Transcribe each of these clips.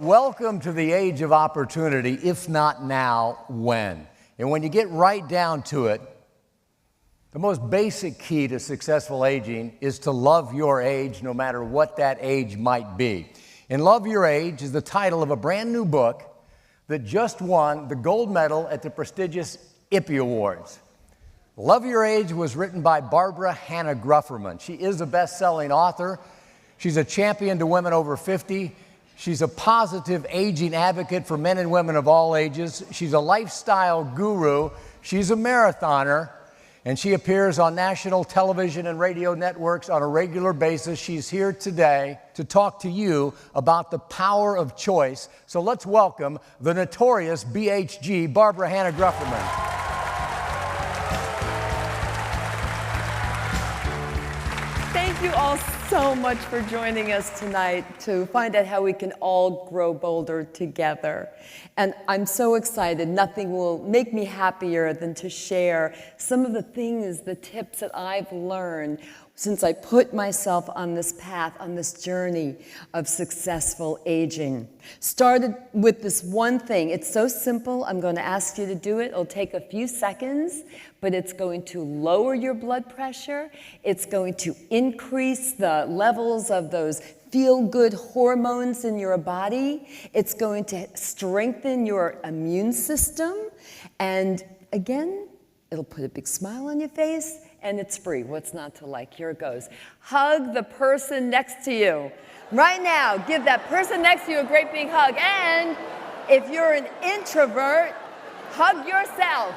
Welcome to the age of opportunity, if not now, when? And when you get right down to it, the most basic key to successful aging is to love your age, no matter what that age might be. And Love Your Age is the title of a brand new book that just won the gold medal at the prestigious IPPY Awards. Love Your Age was written by Hannah Grufferman. She is a best-selling author. She's a champion to women over 50. She's a positive aging advocate for men and women of all ages. She's a lifestyle guru. She's a marathoner, and she appears on national television and radio networks on a regular basis. She's here today to talk to you about the power of choice. So let's welcome the notorious BHG, Hannah Grufferman. Thank you all so much for joining us tonight to find out how we can all grow bolder together. And I'm so excited. Nothing will make me happier than to share some of the things, the tips that I've learned since I put myself on this path, on this journey of successful aging. Started with this one thing. It's so simple. I'm going to ask you to do it. It'll take a few seconds, but it's going to lower your blood pressure. It's going to increase the levels of those feel-good hormones in your body. It's going to strengthen your immune system. And again, it'll put a big smile on your face, and it's free. What's not to like? Here it goes. Hug the person next to you. Right now, give that person next to you a great big hug. And if you're an introvert, hug yourself.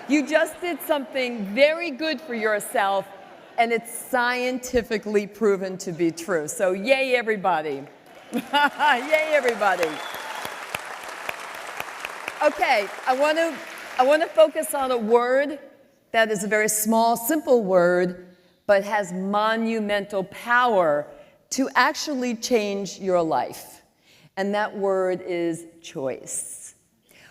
You just did something very good for yourself, and it's scientifically proven to be true. So yay, everybody. Yay, everybody. Okay, I want to focus on a word that is a very small, simple word, but has monumental power to actually change your life. And that word is choice.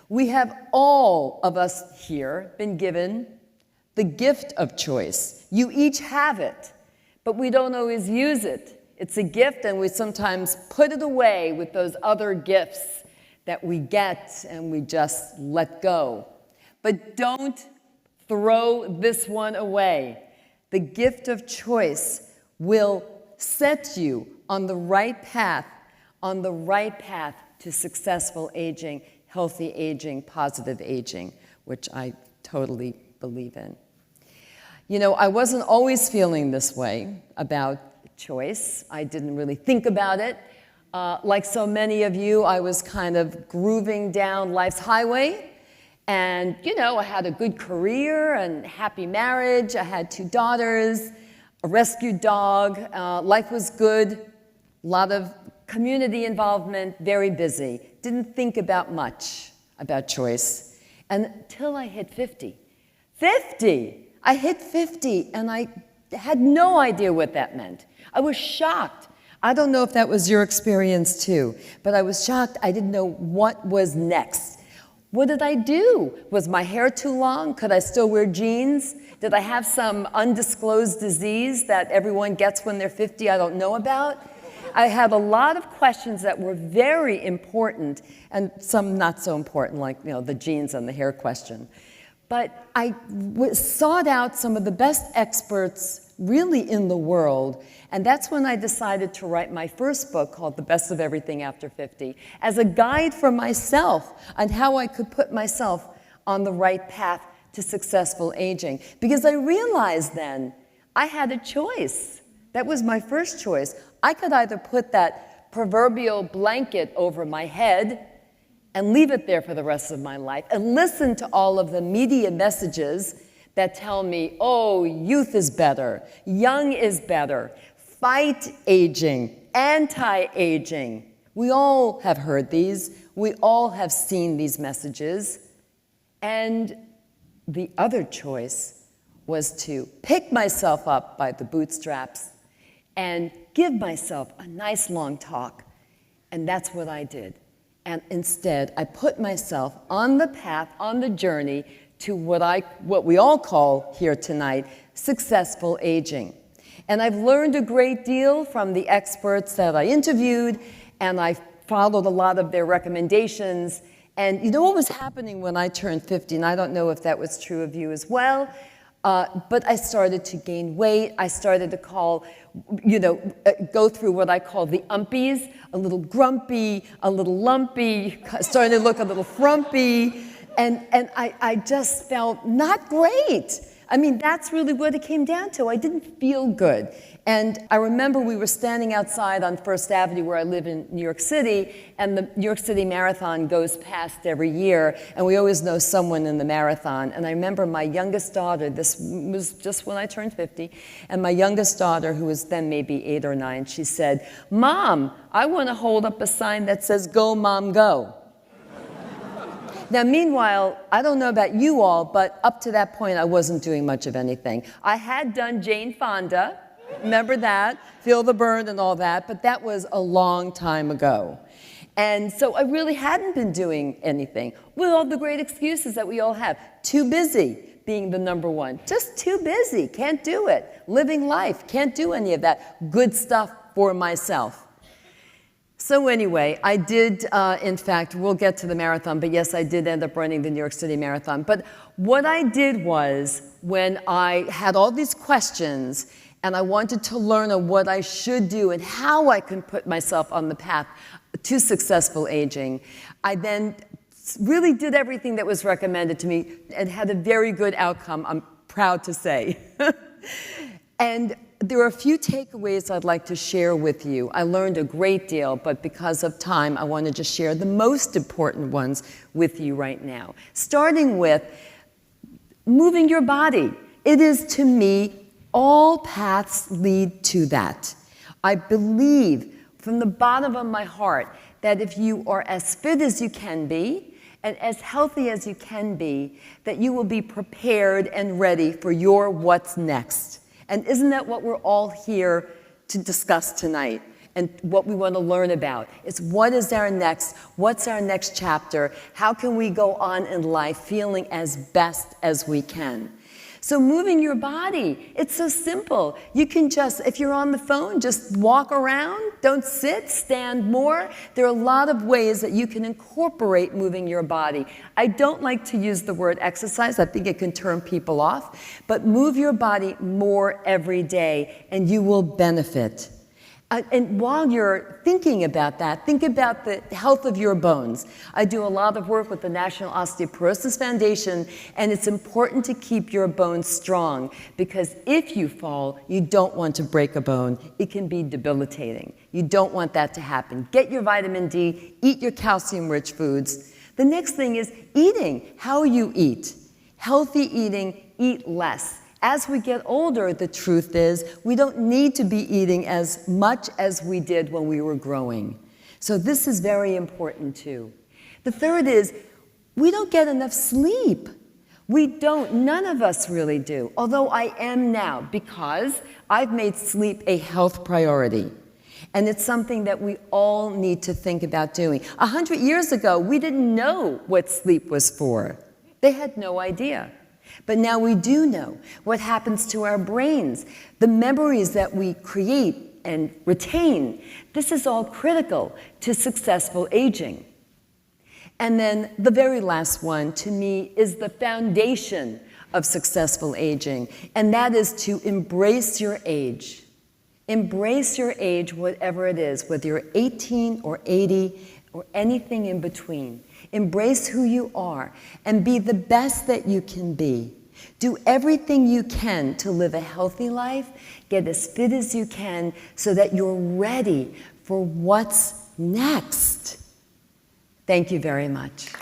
We have, all of us here, been given the gift of choice. You each have it, but we don't always use it. It's a gift, and we sometimes put it away with those other gifts that we get and we just let go. But don't throw this one away. The gift of choice will set you on the right path to successful aging, healthy aging, positive aging, which I totally believe in. You know, I wasn't always feeling this way about choice. I didn't really think about it. Like so many of you, I was kind of grooving down life's highway. And, you know, I had a good career and happy marriage. I had 2 daughters, a rescue dog. Life was good. A lot of community involvement, very busy. Didn't think about much about choice until I hit 50. 50! I hit 50, and I had no idea what that meant. I was shocked. I don't know if that was your experience too, but I was shocked. I didn't know what was next. What did I do? Was my hair too long? Could I still wear jeans? Did I have some undisclosed disease that everyone gets when they're 50 I don't know about? I had a lot of questions that were very important, and some not so important, like, you know, the jeans and the hair question. But I sought out some of the best experts really in the world, and that's when I decided to write my first book called The Best of Everything After 50 as a guide for myself on how I could put myself on the right path to successful aging. Because I realized then I had a choice. That was my first choice. I could either put that proverbial blanket over my head and leave it there for the rest of my life and listen to all of the media messages that tell me, oh, youth is better, young is better, fight aging, anti-aging. We all have heard these. We all have seen these messages. And the other choice was to pick myself up by the bootstraps and give myself a nice long talk. And that's what I did. And instead, I put myself on the path, on the journey to what we all call here tonight, successful aging. And I've learned a great deal from the experts that I interviewed, and I followed a lot of their recommendations. And you know what was happening when I turned 50, and I don't know if that was true of you as well, but I started to gain weight. I started to go through what I call the umpies, a little grumpy, a little lumpy, starting to look a little frumpy, and I just felt not great. I mean, that's really what it came down to. I didn't feel good. And I remember we were standing outside on First Avenue where I live in New York City, and the New York City Marathon goes past every year, and we always know someone in the marathon. And I remember my youngest daughter, this was just when I turned 50, and my youngest daughter, who was then maybe 8 or 9, she said, "Mom, I want to hold up a sign that says, 'Go, Mom, go.'" Now, meanwhile, I don't know about you all, but up to that point, I wasn't doing much of anything. I had done Jane Fonda, remember that? Feel the burn and all that, but that was a long time ago. And so I really hadn't been doing anything, with all the great excuses that we all have. Too busy being the number one. Just too busy, can't do it. Living life, can't do any of that good stuff for myself. So anyway, I did, in fact, we'll get to the marathon, but yes, I did end up running the New York City Marathon. But what I did was, when I had all these questions, and I wanted to learn on what I should do and how I can put myself on the path to successful aging, I then really did everything that was recommended to me and had a very good outcome, I'm proud to say. And there are a few takeaways I'd like to share with you. I learned a great deal, but because of time, I want to just share the most important ones with you right now. Starting with moving your body. It is, to me, all paths lead to that. I believe from the bottom of my heart that if you are as fit as you can be and as healthy as you can be, that you will be prepared and ready for your what's next. And isn't that what we're all here to discuss tonight? And what we want to learn about is what is our next, what's our next chapter? How can we go on in life feeling as best as we can? So moving your body, it's so simple. You can just, if you're on the phone, just walk around, don't sit, stand more. There are a lot of ways that you can incorporate moving your body. I don't like to use the word exercise. I think it can turn people off. But move your body more every day, and you will benefit. And while you're thinking about that, think about the health of your bones. I do a lot of work with the National Osteoporosis Foundation, and it's important to keep your bones strong, because if you fall, you don't want to break a bone. It can be debilitating. You don't want that to happen. Get your vitamin D, eat your calcium-rich foods. The next thing is eating, how you eat. Healthy eating, eat less. As we get older, the truth is, we don't need to be eating as much as we did when we were growing. So this is very important too. The third is, we don't get enough sleep. We don't, none of us really do, although I am now, because I've made sleep a health priority. And it's something that we all need to think about doing. 100 years ago, we didn't know what sleep was for. They had no idea. But now we do know what happens to our brains, the memories that we create and retain. This is all critical to successful aging. And then the very last one, to me, is the foundation of successful aging, and that is to embrace your age. Embrace your age, whatever it is, whether you're 18 or 80 or anything in between. Embrace who you are and be the best that you can be. Do everything you can to live a healthy life, get as fit as you can so that you're ready for what's next. Thank you very much.